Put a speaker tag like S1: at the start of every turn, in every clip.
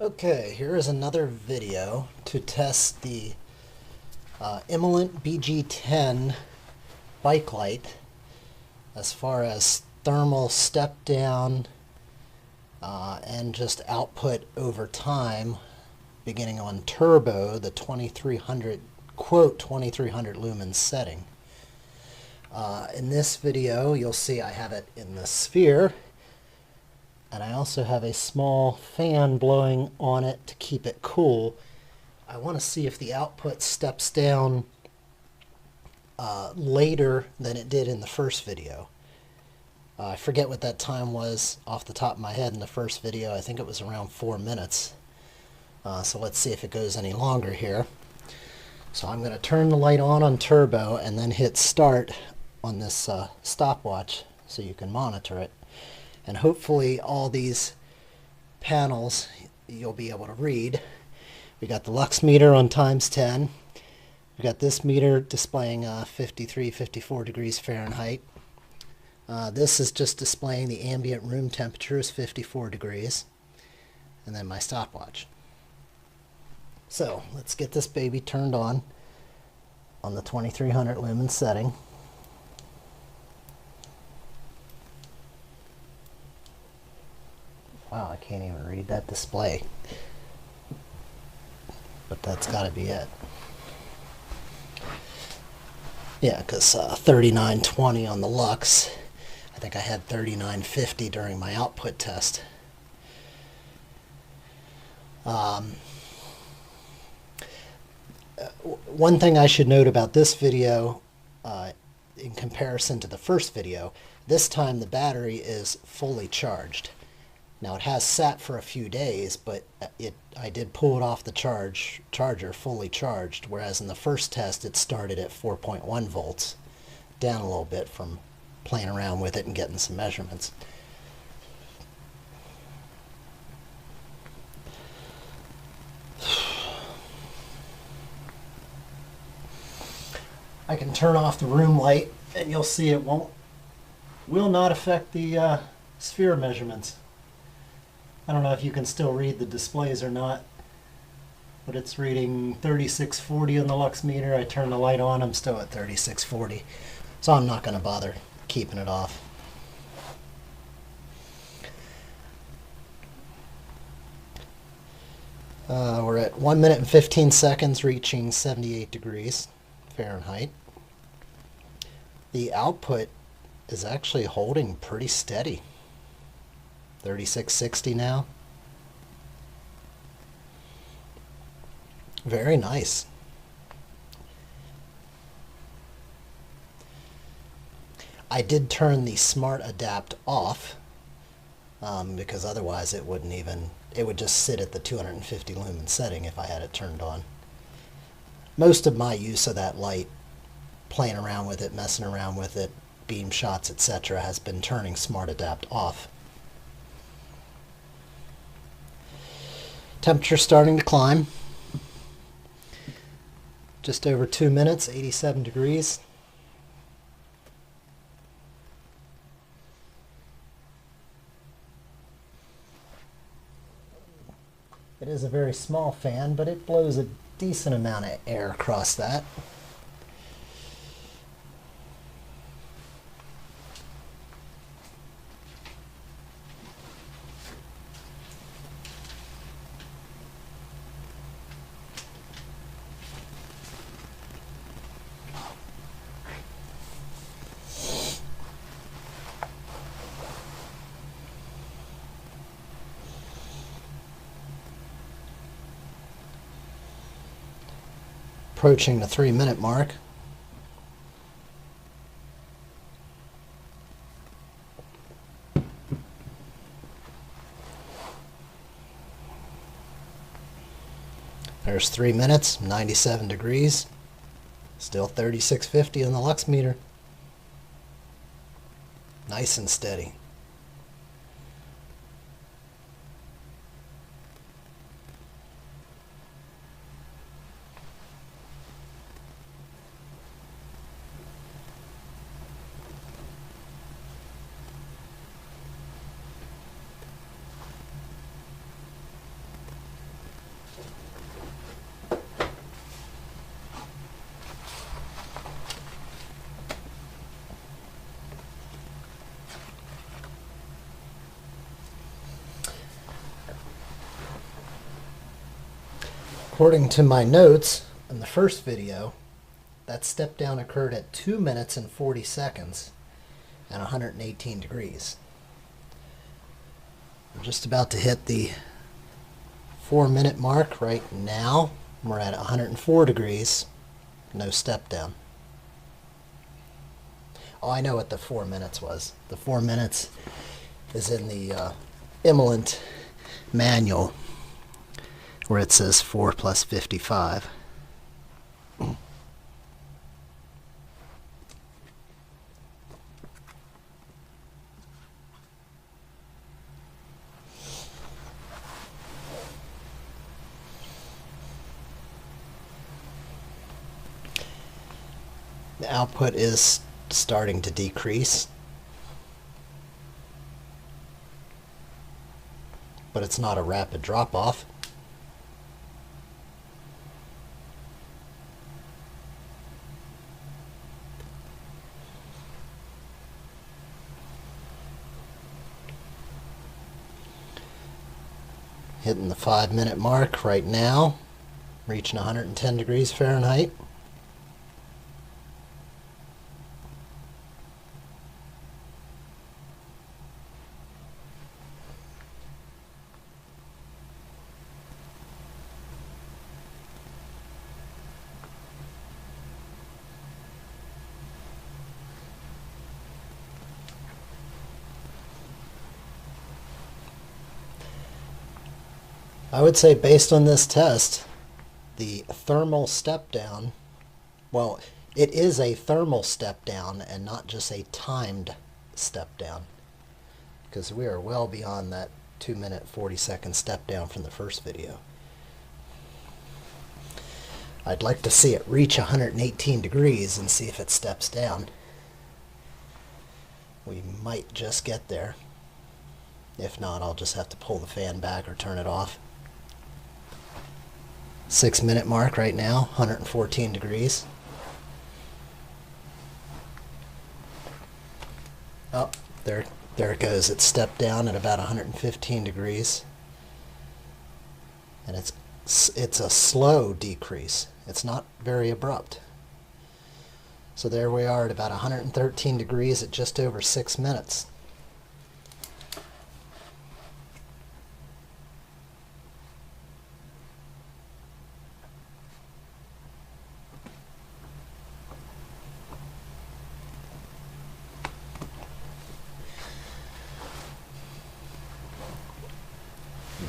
S1: Okay, here is another video to test the Imalent BG10 bike light as far as thermal step down and just output over time, beginning on turbo, the 2300, quote 2300 lumens setting. In this video you'll see I have it in the sphere, and I also have a small fan blowing on it to keep it cool. I want to see if the output steps down later than it did in the first video. I forget what that time was off the top of my head in the first video. I think it was around 4 minutes. So let's see if it goes any longer here. So I'm going to turn the light on turbo and then hit start on this stopwatch so you can monitor it. And hopefully all these panels you'll be able to read. We got the lux meter on ×10. We got this meter displaying 53, 54 degrees Fahrenheit. This is just displaying the ambient room temperature is 54 degrees. And then my stopwatch. So let's get this baby turned on the 2300 lumen setting. Wow, I can't even read that display. But that's got to be it. Yeah, because 3920 on the Lux. I think I had 3950 during my output test. One thing I should note about this video, in comparison to the first video, this time the battery is fully charged. Now it has sat for a few days, but I did pull it off the charger fully charged, whereas in the first test it started at 4.1 volts, down a little bit from playing around with it and getting some measurements. I can turn off the room light and you'll see it will not affect the sphere measurements. I don't know if you can still read the displays or not, but it's reading 3640 on the lux meter. I turn the light on, I'm still at 3640, so I'm not going to bother keeping it off. We're at 1 minute and 15 seconds, reaching 78 degrees Fahrenheit. The output is actually holding pretty steady. 3660 now. Very nice. I did turn the Smart Adapt off because otherwise it would just sit at the 250 lumen setting if I had it turned on. Most of my use of that light, playing around with it, messing around with it, beam shots, etc., has been turning Smart Adapt off. Temperature starting to climb. Just over 2 minutes, 87 degrees. It is a very small fan, but it blows a decent amount of air across that. Approaching the 3-minute mark. There's 3 minutes, 97 degrees. Still 3650 on the lux meter. Nice and steady. according to my notes in the first video, that step down occurred at 2 minutes and 40 seconds at 118 degrees. We're just about to hit the 4-minute mark right now. We're at 104 degrees, no step down. Oh, I know what the 4 minutes was. The 4 minutes is in the Imalent manual where it says 4 plus 55. The output is starting to decrease, but it's not a rapid drop-off. Hitting the 5-minute mark right now, reaching 110 degrees Fahrenheit. I would say based on this test, the thermal step down, well, it is a thermal step down and not just a timed step down, because we are well beyond that 2-minute 40-second step down from the first video. I'd like to see it reach 118 degrees and see if it steps down. We might just get there. If not, I'll just have to pull the fan back or turn it off. 6-minute mark right now, 114 degrees. Oh, there it goes. It stepped down at about 115 degrees. And it's a slow decrease. It's not very abrupt. So there we are at about 113 degrees at just over 6 minutes.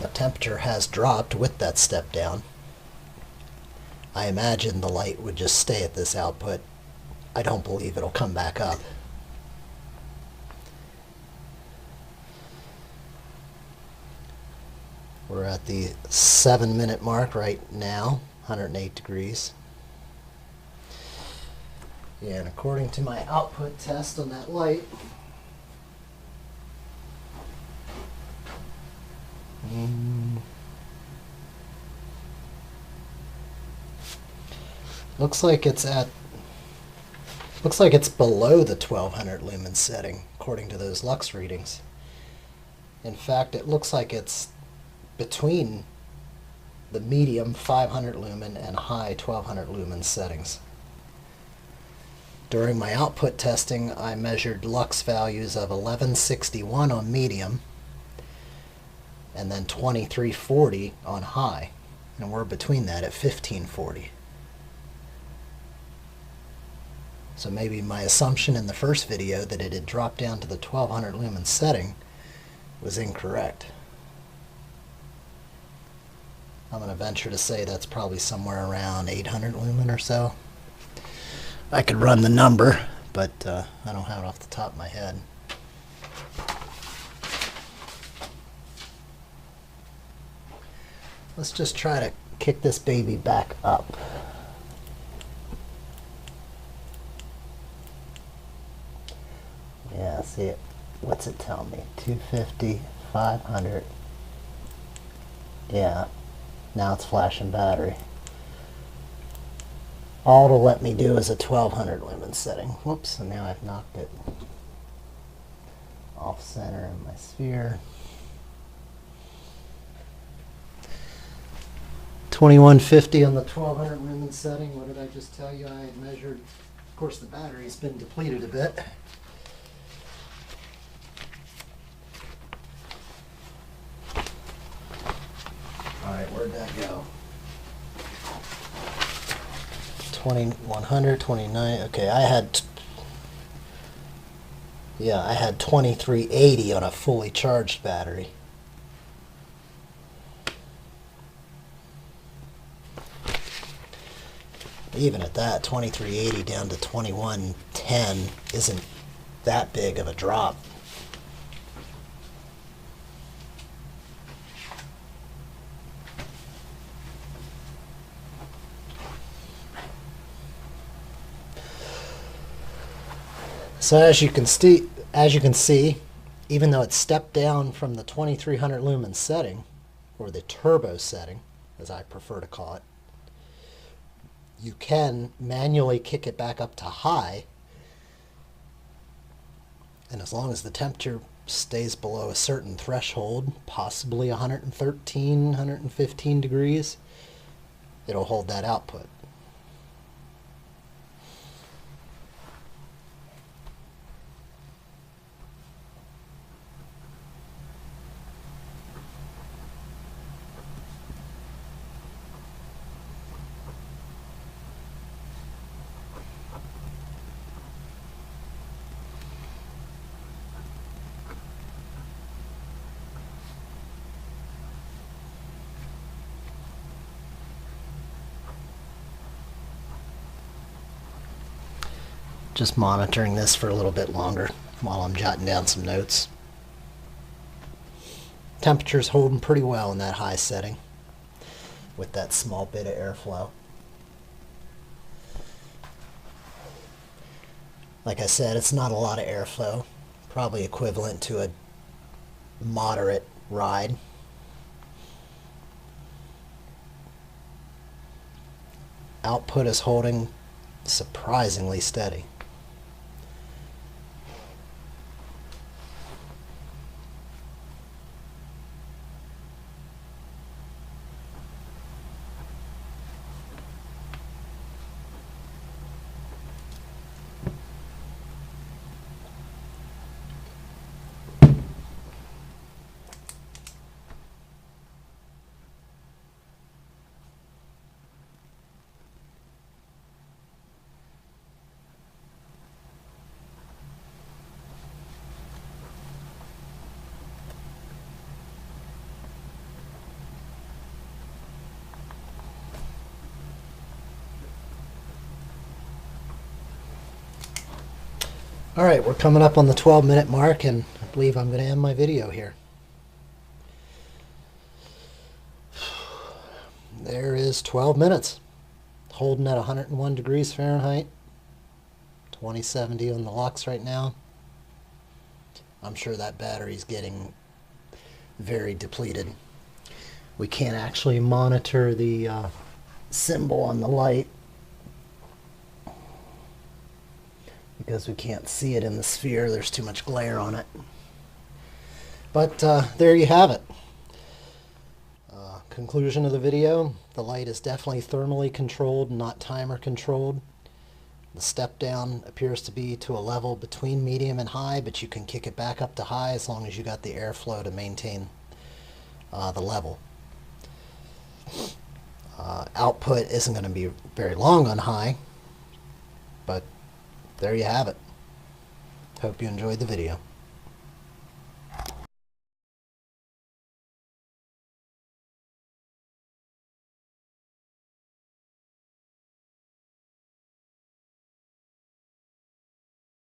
S1: The temperature has dropped with that step down. I imagine the light would just stay at this output. I don't believe it'll come back up. We're at the 7-minute mark right now, 108 degrees. Yeah, and according to my output test on that light, looks like it's below the 1200 lumen setting according to those lux readings. In fact, it looks like it's between the medium 500 lumen and high 1200 lumen settings. During my output testing, I measured lux values of 1161 on medium and then 2340 on high, and we're between that at 1540. So maybe my assumption in the first video that it had dropped down to the 1200 lumen setting was incorrect. I'm going to venture to say that's probably somewhere around 800 lumen or so. I could run the number, but I don't have it off the top of my head. Let's just try to kick this baby back up. Yeah, see it. What's it tell me? 250, 500. Yeah, now it's flashing battery. All it'll let me do is a 1200 lumen setting. Whoops, and now I've knocked it off center in my sphere. 2150 on the 1200 lumen setting. What did I just tell you? I had measured. Of course, the battery's been depleted a bit. Alright, where'd that go? 2100, 29. Okay, I had 2380 on a fully charged battery. Even at that, 2380 down to 2110 isn't that big of a drop. So as you can see, even though it's stepped down from the 2300 lumen setting, or the turbo setting, as I prefer to call it, you can manually kick it back up to high, and as long as the temperature stays below a certain threshold, possibly 113, 115 degrees, it'll hold that output. Just monitoring this for a little bit longer while I'm jotting down some notes. Temperature's holding pretty well in that high setting with that small bit of airflow. Like I said, it's not a lot of airflow, probably equivalent to a moderate ride. Output is holding surprisingly steady. Alright, we're coming up on the 12-minute mark, and I believe I'm going to end my video here. There is 12 minutes. Holding at 101 degrees Fahrenheit. 2070 on the lux right now. I'm sure that battery's getting very depleted. We can't actually monitor the symbol on the light because we can't see it in the sphere. There's too much glare on it. But there you have it. Conclusion of the video: the light is definitely thermally controlled, not timer controlled. The step down appears to be to a level between medium and high, but you can kick it back up to high as long as you got the airflow to maintain the level. Output isn't going to be very long on high, but there you have it. Hope you enjoyed the video.